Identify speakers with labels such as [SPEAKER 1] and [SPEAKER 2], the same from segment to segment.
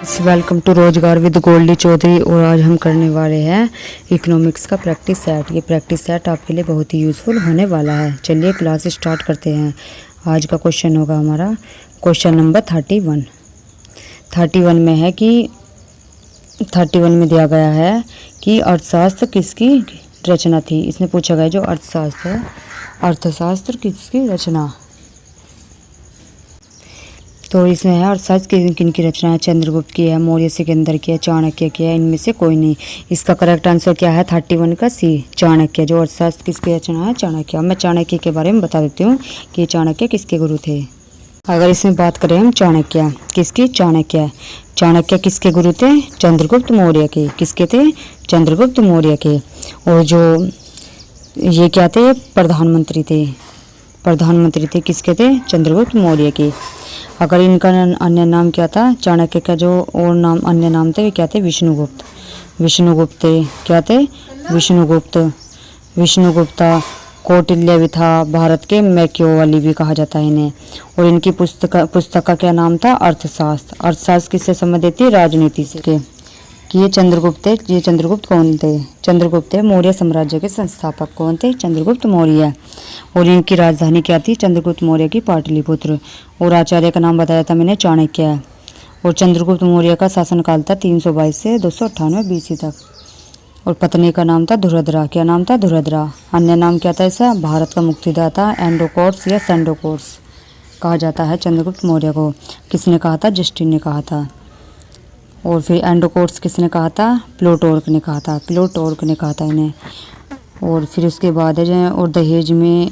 [SPEAKER 1] Welcome to रोजगार with Goldy Chaudhary. और आज हम करने वाले हैं इकोनॉमिक्स का प्रैक्टिस सेट। ये प्रैक्टिस सेट आपके लिए बहुत ही यूज़फुल होने वाला है। चलिए क्लास स्टार्ट करते हैं। आज का क्वेश्चन होगा हमारा क्वेश्चन नंबर 31 में है कि 31 में दिया गया है कि अर्थशास्त्र किसकी रचना थी। इसने पूछा गया जो अर्थशास्त्र किसकी रचना। तो इसमें है अर्थशास्त्र किन की रचना है। चंद्रगुप्त की है, मौर्य सिकंदर की है, चाणक्य की है, इनमें से कोई नहीं। इसका करेक्ट आंसर क्या है 31 का सी, चाणक्य। जो अर्थशास्त्र किसकी रचना है, चाणक्य। अब मैं चाणक्य के बारे में बता देती हूँ कि चाणक्य किसके गुरु थे। अगर इसमें बात करें हम चाणक्य किसकी, चाणक्य किसके गुरु थे, चंद्रगुप्त मौर्य के। किसके थे, चंद्रगुप्त मौर्य के। और जो ये क्या थे, प्रधानमंत्री थे। किसके थे, चंद्रगुप्त मौर्य के। अगर इनका अन्य नाम क्या था, चाणक्य का जो और नाम अन्य नाम थे वे क्या थे, विष्णुगुप्त थे। क्या थे, विष्णुगुप्ता। कौटिल्य भी था, भारत के मैकियावेली भी कहा जाता है इन्हें। और इनकी पुस्तक का क्या नाम था, अर्थशास्त्र किससे संबंधित थी, राजनीति से। कि ये चंद्रगुप्त कौन थे, चंद्रगुप्त मौर्य साम्राज्य के संस्थापक। कौन थे, चंद्रगुप्त मौर्य। और इनकी राजधानी क्या थी, चंद्रगुप्त मौर्य की पाटलिपुत्र। और आचार्य का नाम बताया था मैंने, चाणक्य। और चंद्रगुप्त मौर्य का शासनकाल था 322 से 298 BC तक। और पत्नी का नाम था धुरधरा। क्या नाम था, धुरधरा। अन्य नाम क्या था इसका, भारत का मुक्तिदाता, एंडोकोर्स या सेंडोकोर्स कहा जाता है चंद्रगुप्त मौर्य को। किसने कहा था, जस्टिन ने कहा था। और फिर एंडोकोर्स किसने कहा था, प्लूटार्क ने कहा था इन्हें। और फिर उसके बाद है और दहेज में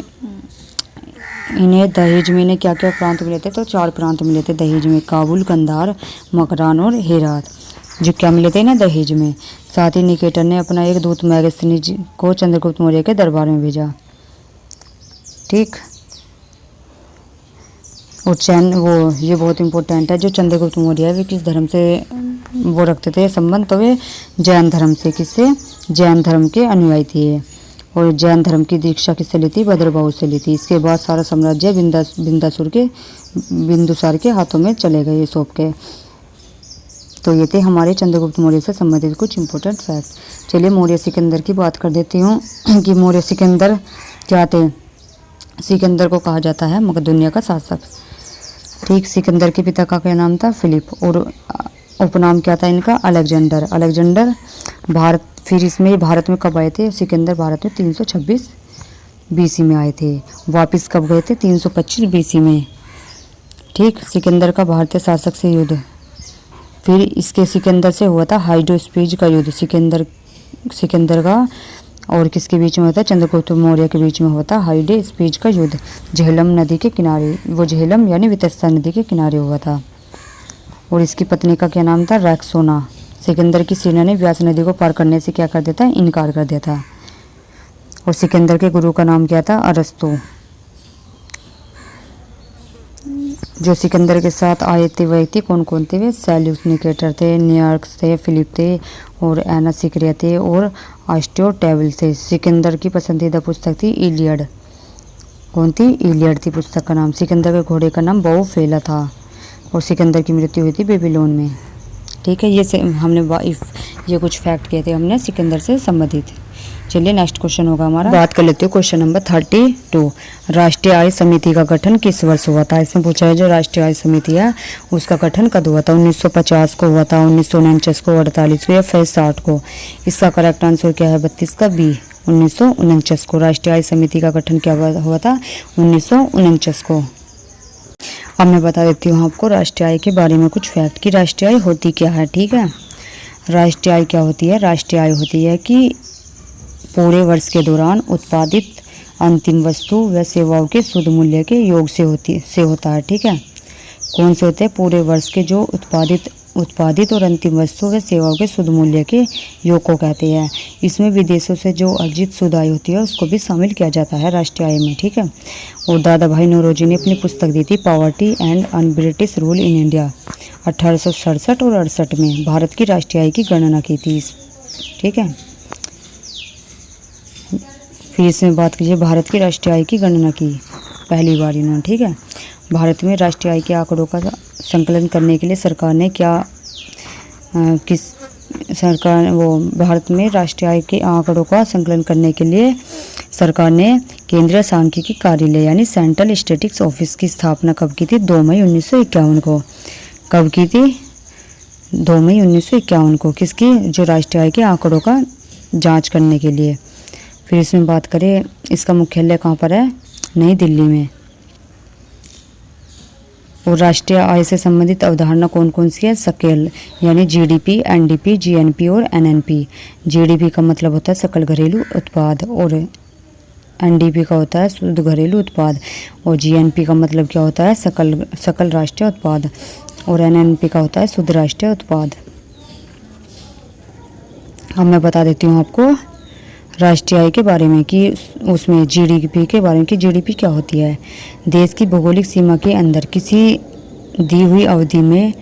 [SPEAKER 1] इन्हें क्या क्या प्रांत मिले थे, तो 4 प्रांत मिले थे दहेज में, काबुल, कंधार, मकरान और हेरात, जो क्या मिले थे ना दहेज में। साथ ही निकेटर ने अपना एक दूत मैगस्थनीज को चंद्रगुप्त मौर्य के दरबार में भेजा। ठीक। और ये बहुत इंपॉर्टेंट है, जो चंद्रगुप्त मौर्य है वे किस धर्म से वो रखते थे संबंध, तो वे जैन धर्म से। किससे, जैन धर्म के अनुयायी थे। और जैन धर्म की दीक्षा किससे ली थी, भद्रबाहु से ली थी। इसके बाद सारा साम्राज्य बिंदुसार के हाथों में चले गए, सौंप के। तो ये थे हमारे चंद्रगुप्त मौर्य से संबंधित कुछ इंपॉर्टेंट फैक्ट। चलिए मौर्य सिकंदर की बात कर देती हूँ कि मौर्य सिकंदर क्या थे। सिकंदर को कहा जाता है मकदूनिया का शासक। ठीक। सिकंदर के पिता का क्या नाम था, फिलिप। और उपनाम क्या था इनका, अलेक्जेंडर। फिर इसमें भारत में कब आए थे सिकंदर, भारत में 326 BC में आए थे। वापस कब गए थे, 325 BC में। ठीक। सिकंदर का भारतीय शासक से युद्ध। फिर इसके सिकंदर से हुआ था हाइड्रोस्पीज का युद्ध। सिकंदर का और किसके बीच में होता है, चंद्रगुप्त मौर्य के बीच में होता हाइड्रोस्पीज का युद्ध। झेलम नदी के किनारे, वो झेलम यानी वितस्ता नदी के किनारे हुआ था। और इसकी पत्नी का क्या नाम था, रैक्सोना। सिकंदर की सेना ने व्यास नदी को पार करने से क्या कर देता है, इनकार कर दिया था। और सिकंदर के गुरु का नाम क्या था, अरस्तु। जो सिकंदर के साथ आए थे व्यक्ति कौन कौन थे, वे सेल्यूस निकेटर थे, नियार्क्स थे, फिलिप थे, और एनासिक्रिया थे, और आस्ट्रोटेबल थे। सिकंदर की पसंदीदा पुस्तक थी इलियड। कौन थी, इलियड थी पुस्तक का नाम। सिकंदर के घोड़े का नाम बहुफेला था। और सिकंदर की मृत्यु हुई थी बेबीलोन में। ठीक है। ये कुछ फैक्ट किए थे हमने सिकंदर से संबंधित। चलिए नेक्स्ट क्वेश्चन होगा हमारा, बात कर लेते हो क्वेश्चन नंबर 32। राष्ट्रीय आय समिति का गठन किस वर्ष हुआ था। इसमें पूछा है जो राष्ट्रीय आय समिति है उसका गठन कब हुआ था, 1950 को हुआ था, 1949 को, 48 को, या फिर 60 को। इसका करेक्ट आंसर क्या है, 32 का बी, 1949 को। राष्ट्रीय आय समिति का गठन क्या हुआ था, 1949 को। अब मैं बता देती हूँ आपको राष्ट्रीय आय के बारे में कुछ फैक्ट कि राष्ट्रीय आय होती क्या है। ठीक है। राष्ट्रीय आय क्या होती है, राष्ट्रीय आय होती है कि पूरे वर्ष के दौरान उत्पादित अंतिम वस्तु व सेवाओं के शुद्ध मूल्य के योग से होता है। ठीक है। कौन से होते हैं, पूरे वर्ष के जो उत्पादित और अंतिम वस्तु व सेवाओं के शुद्ध मूल्य के योग को कहते हैं। इसमें विदेशों से जो अर्जित शुद्ध आय होती है उसको भी शामिल किया जाता है राष्ट्रीय आय में। ठीक है। और दादा भाई नौरोजी ने अपनी पुस्तक दी थी poverty and un British rule in India 1867 और 68 में भारत की राष्ट्रीय आय की गणना की थी। ठीक है। फिर इसमें बात कीजिए भारत की राष्ट्रीय आय की गणना की पहली बार इन्होंने। ठीक है। भारत में राष्ट्रीय आय के आंकड़ों का संकलन करने के लिए सरकार ने क्या किस सरकार वो भारत में राष्ट्रीय आय के आंकड़ों का संकलन करने के लिए सरकार ने केंद्रीय सांख्यिकी कार्यालय यानी सेंट्रल स्टैटिस्टिक्स ऑफिस की स्थापना कब की थी? 2 मई 1951 को। कब की थी? 2 मई 1951 को। किसकी? जो राष्ट्रीय आय के आंकड़ों का जांच करने के लिए। फिर इसमें बात करें, इसका मुख्यालय कहाँ पर है? नई दिल्ली में। और राष्ट्रीय आय से संबंधित अवधारणा कौन कौन सी है? सकल यानी जीडीपी, एनडीपी, जीएनपी और एनएनपी। जीडीपी का मतलब होता है सकल घरेलू उत्पाद, और एनडीपी का होता है शुद्ध घरेलू उत्पाद, और जीएनपी का मतलब क्या होता है? सकल राष्ट्रीय उत्पाद, और एनएनपी का होता है शुद्ध राष्ट्रीय उत्पाद। अब मैं बता देती हूँ आपको राष्ट्रीय आय के बारे में कि उसमें जीडीपी के बारे में कि जीडीपी क्या होती है। देश की भौगोलिक सीमा के अंदर किसी दी हुई अवधि में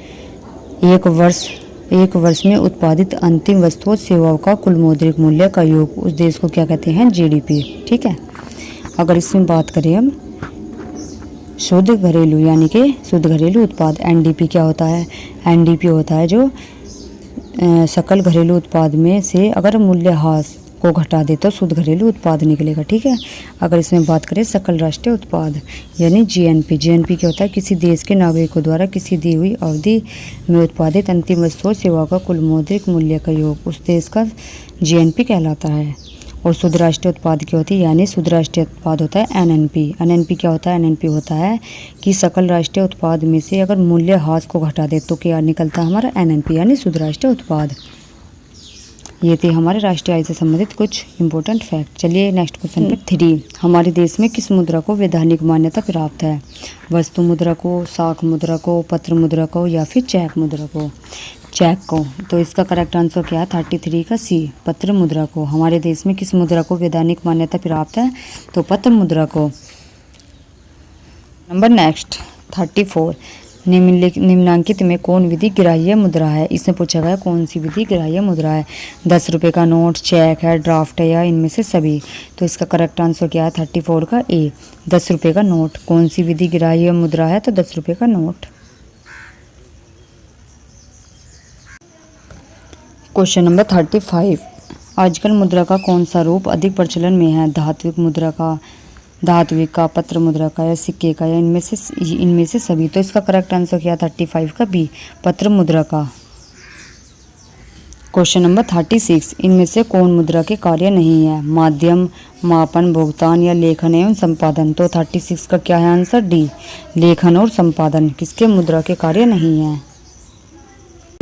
[SPEAKER 1] एक वर्ष में उत्पादित अंतिम वस्तुओं सेवाओं का कुल मौद्रिक मूल्य का योग, उस देश को क्या कहते हैं? जीडीपी। ठीक है। अगर इसमें बात करें हम शुद्ध घरेलू यानी कि शुद्ध घरेलू उत्पाद, एनडीपी क्या होता है? एनडीपी होता है जो सकल घरेलू उत्पाद में से अगर मूल्यह्रास को घटा दे तो शुद्ध घरेलू उत्पाद निकलेगा। ठीक है। अगर इसमें बात करें सकल राष्ट्रीय उत्पाद यानी जीएनपी, जीएनपी क्या होता है? किसी देश के नागरिकों द्वारा किसी दी हुई अवधि में उत्पादित अंतिम वस्तुओं सेवा का कुल मौद्रिक मूल्य का योग, उस देश का जीएनपी कहलाता है। और शुद्ध राष्ट्रीय उत्पाद क्या होती है? यानी शुद्ध राष्ट्रीय उत्पाद होता है एनएनपी। एनएनपी क्या होता है? एनएनपी होता है कि सकल राष्ट्रीय उत्पाद में से अगर मूल्यह्रास को घटा दे तो क्या निकलता है? हमारा एनएनपी यानी शुद्ध राष्ट्रीय उत्पाद। ये थे हमारे राष्ट्रीय आय से संबंधित कुछ इंपॉर्टेंट फैक्ट। चलिए नेक्स्ट क्वेश्चन पे 3। हमारे देश में किस मुद्रा को वैधानिक मान्यता प्राप्त है? वस्तु मुद्रा को, साख मुद्रा को, पत्र मुद्रा को या फिर चेक मुद्रा को? चेक को। तो इसका करेक्ट आंसर क्या है? 33 का सी, पत्र मुद्रा को। हमारे देश में किस मुद्रा को वैधानिक मान्यता प्राप्त है? तो पत्र मुद्रा को। Number next 34। निम्नलिखित में कौन विधि ग्राह्य मुद्रा है? इसमें पूछा गया कौन सी विधि ग्राह्य मुद्रा है? 10 रुपये का नोट, चेक है, ड्राफ्ट है या इनमें से सभी? तो इसका करेक्ट आंसर क्या है? 34 का ए, 10 रुपये का नोट। कौन सी विधि ग्राह्य मुद्रा है? तो 10 रुपये का नोट। Question number 35। आजकल मुद्रा का कौन सा रूप अधिक प्रचलन में है? धात्विक मुद्रा का, धात्विक का, पत्र मुद्रा का या सिक्के का या इनमें से सभी? तो इसका करेक्ट आंसर क्या? 35 का बी, पत्र मुद्रा का। Question number 36। इनमें से कौन मुद्रा के कार्य नहीं है? माध्यम, मापन, भुगतान या लेखन एवं संपादन? तो 36 का क्या है आंसर? डी, लेखन और संपादन किसके मुद्रा के कार्य नहीं है।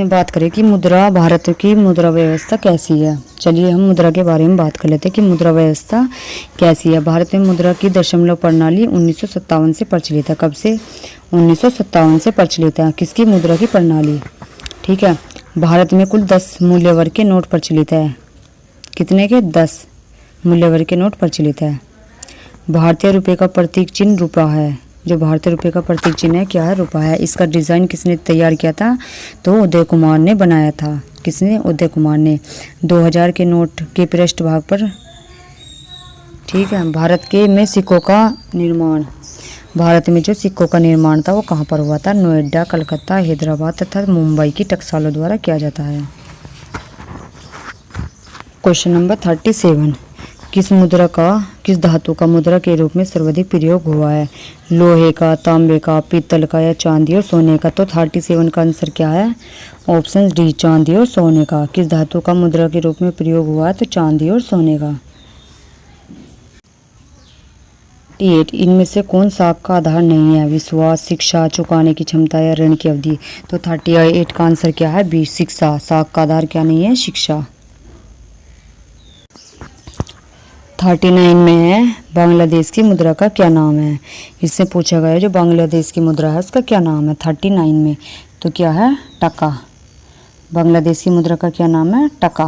[SPEAKER 1] बात करें कि मुद्रा, भारत की मुद्रा व्यवस्था कैसी है। चलिए हम मुद्रा के बारे में बात कर लेते हैं कि मुद्रा व्यवस्था कैसी है। भारत में मुद्रा की दशमलव प्रणाली 1957 से प्रचलित है। कब से? 1957 से प्रचलित है। किसकी मुद्रा की प्रणाली? ठीक है। भारत में कुल 10 मूल्य वर्ग के नोट प्रचलित है। कितने के? 10 मूल्य वर्ग के नोट प्रचलित है। भारतीय रुपये का प्रतीक चिन्ह रुपया है। जो भारतीय रुपये का प्रतीक चिन्ह है क्या है? रुपया है। इसका डिज़ाइन किसने तैयार किया था? तो उदय कुमार ने बनाया था। किसने? उदय कुमार ने। 2000 के नोट के पृष्ठभाग पर, ठीक है, भारत के में सिक्कों का निर्माण, भारत में जो सिक्कों का निर्माण था वो कहाँ पर हुआ था? नोएडा, कलकत्ता, हैदराबाद तथा मुंबई की टकसालों द्वारा किया जाता है। Question number 37। किस मुद्रा का, किस धातु का मुद्रा के रूप में सर्वाधिक प्रयोग हुआ है? लोहे का, तांबे का, पीतल का या चांदी और सोने का? तो 37 का आंसर क्या है? ऑप्शन डी, चांदी और सोने का। किस धातु का मुद्रा के रूप में प्रयोग हुआ है? तो चांदी और सोने का। 8। इनमें से कौन साख का आधार नहीं है? विश्वास, शिक्षा, चुकाने की क्षमता या ऋण की अवधि? तो 38 का आंसर क्या है? बी, शिक्षा। साख का आधार क्या नहीं है? शिक्षा। 39 में है बांग्लादेश की मुद्रा का क्या नाम है? इससे पूछा गया है जो बांग्लादेश की मुद्रा है उसका क्या नाम है? 39 में तो क्या है? टका। बांग्लादेश की मुद्रा का क्या नाम है? टका।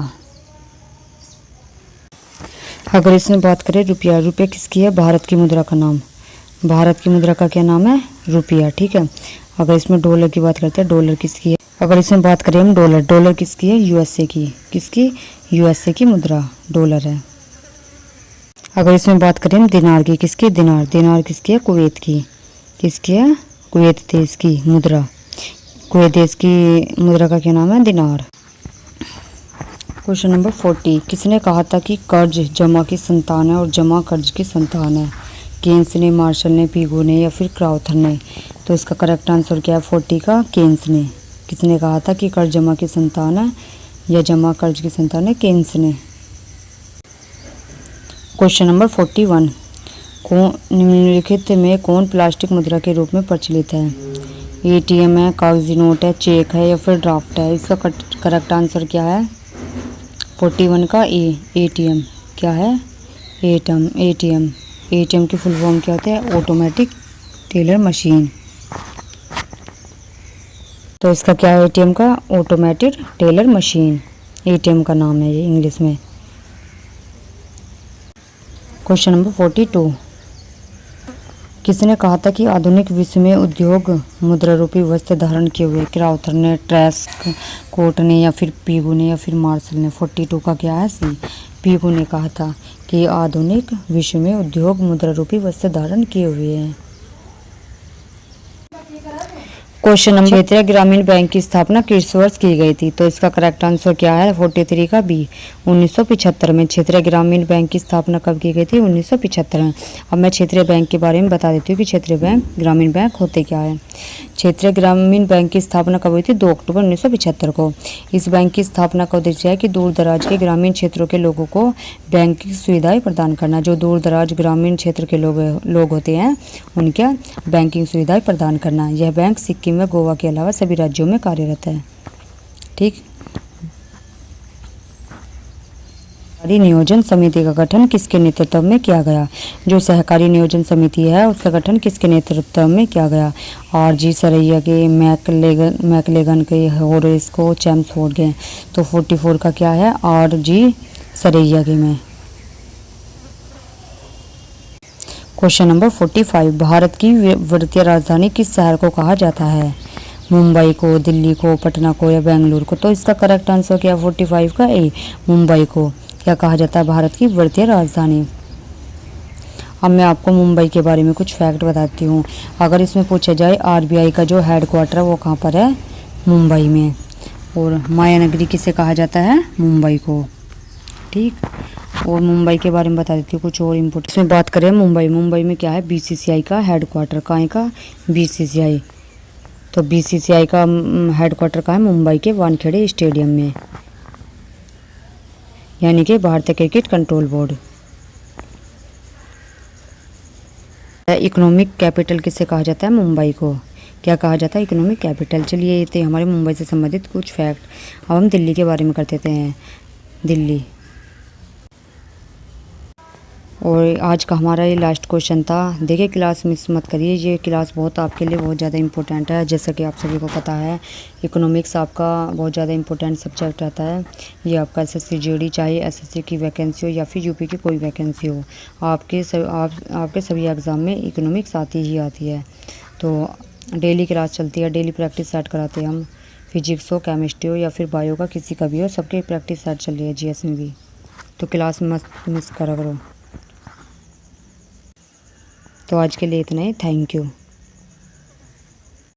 [SPEAKER 1] अगर इसमें बात करें रुपया, रुपया किसकी है? भारत की मुद्रा का नाम। भारत की मुद्रा का क्या नाम है? रुपया। ठीक है। अगर इसमें डॉलर की बात करते हैं, डॉलर किसकी है? अगर इसमें बात करें हम डॉलर, डॉलर किसकी है? यूएसए की। किसकी? यूएसए की मुद्रा डॉलर है। अगर इसमें बात करें हम दिनार की, किसकी? दिनार। दिनार किसकी है? कुवैत की। किसकी है? कुवैत देश की मुद्रा। कुवैत देश की मुद्रा का क्या नाम है? दिनार। क्वेश्चन नंबर 40, किसने कहा था कि कर्ज जमा की संतान है और जमा कर्ज की संतान है? केन्स ने, मार्शल ने, पीगू ने या फिर क्राउथर ने? तो इसका करेक्ट आंसर क्या है 40 का? केन्स ने। किसने कहा था कि कर्ज जमा की संतान है या जमा कर्ज की संतान है? केन्स ने। क्वेश्चन नंबर 41, निम्नलिखित में कौन प्लास्टिक मुद्रा के रूप में प्रचलित है? एटीएम है, कागजी नोट है, चेक है या फिर ड्राफ्ट है? इसका करेक्ट आंसर क्या है 41 का? ए, एटीएम। क्या है? एटीएम। एटीएम की फुल फॉर्म क्या होता है? Automatic teller machine. तो इसका क्या है एटीएम का? ऑटोमेटिक टेलर मशीन एटीएम का नाम है ये इंग्लिश में। क्वेश्चन नंबर 42, किसने कहा था कि आधुनिक विश्व में उद्योग मुद्रा रूपी वस्त्र धारण किए हुए? क्राउथर ने, ट्रेस्क कोट ने या फिर पीगू ने या फिर मार्शल ने? 42 का क्या है? सी, पीगू ने कहा था कि आधुनिक विश्व में उद्योग मुद्रा रूपी वस्त्र धारण किए हुए हैं। क्वेश्चन नंबर, क्षेत्रीय ग्रामीण बैंक की स्थापना किस वर्ष की गई थी? तो इसका करेक्ट आंसर क्या है 43 का? बी, 1975 में क्षेत्रीय ग्रामीण बैंक की स्थापना कब की गई थी? 1975 में। अब मैं क्षेत्रीय बैंक के बारे में बता देती हूँ कि क्षेत्रीय बैंक, ग्रामीण बैंक होते क्या है। क्षेत्रीय ग्रामीण बैंक की स्थापना कब हुई थी? 2 अक्टूबर 1975 को। इस बैंक की स्थापना का उद्देश्य है कि दूर दराज के ग्रामीण क्षेत्रों के लोगों को बैंकिंग सुविधाएं प्रदान करना। जो दूर दराज ग्रामीण क्षेत्र के लोग होते हैं उनके बैंकिंग सुविधाएं प्रदान करना। यह बैंक सिक्किम व गोवा के अलावा सभी राज्यों में कार्यरत है। ठीक। सहकारी नियोजन समिति का गठन किसके नेतृत्व में किया गया? जो सहकारी नियोजन समिति है उसका गठन किसके नेतृत्व में किया गया? आर.जी. सरैया के, मैकलेगन के, होरेस को, चैम्सफोर्ड के। तो 44 का क्या है? आर.जी. सरैया के में। क्वेश्चन नंबर 45, भारत की वित्तीय राजधानी किस शहर को कहा जाता है? मुंबई को, दिल्ली को, पटना को या बेंगलुरु को? तो इसका करेक्ट आंसर क्या 45 का? ए, मुंबई को क्या कहा जाता है भारत की वित्तीय राजधानी। अब मैं आपको मुंबई के बारे में कुछ फैक्ट बताती हूँ। अगर इसमें पूछा जाए आरबीआई का जो हेडक्वार्टर है वो कहाँ पर है? मुंबई में। और माया नगरी किसे कहा जाता है? मुंबई को। ठीक। और मुंबई के बारे में बता देती हूँ कुछ और इम्पोर्टेंट। इसमें बात करें मुंबई में क्या है? बीसीसीआई का हेडक्वार्टर। कहाँ का? बीसीसीआई। तो बीसीसीआई का हेडक्वार्टर कहाँ है? मुंबई के वानखेड़े स्टेडियम में, यानी कि भारतीय cricket control board. Economic capital किसे कहा जाता है? मुंबई को क्या कहा जाता है? Economic capital. चलिए ये थे हमारे मुंबई से संबंधित कुछ फैक्ट। अब हम दिल्ली के बारे में कर देते हैं। दिल्ली। और आज का हमारा ये लास्ट क्वेश्चन था। देखिए क्लास मिस मत करिए, ये क्लास बहुत आपके लिए बहुत ज़्यादा इंपॉर्टेंट है। जैसा कि आप सभी को पता है इकोनॉमिक्स आपका बहुत ज़्यादा इंपॉर्टेंट सब्जेक्ट रहता है। ये आपका एसएससी जीडी चाहे एसएससी की वैकेंसी हो या फिर यूपी की कोई वैकेंसी हो, आपके सभी एग्ज़ाम में इकोनॉमिक्स आती ही आती है। तो डेली क्लास चलती है, डेली प्रैक्टिस सेट कराते हैं हम। फिजिक्स हो, केमिस्ट्री हो या फिर बायो का किसी का भी हो, सबके प्रैक्टिस सेट चल रही है जीएस में भी। तो क्लास मत मिस करा करो। तो आज के लिए इतना ही। Thank you.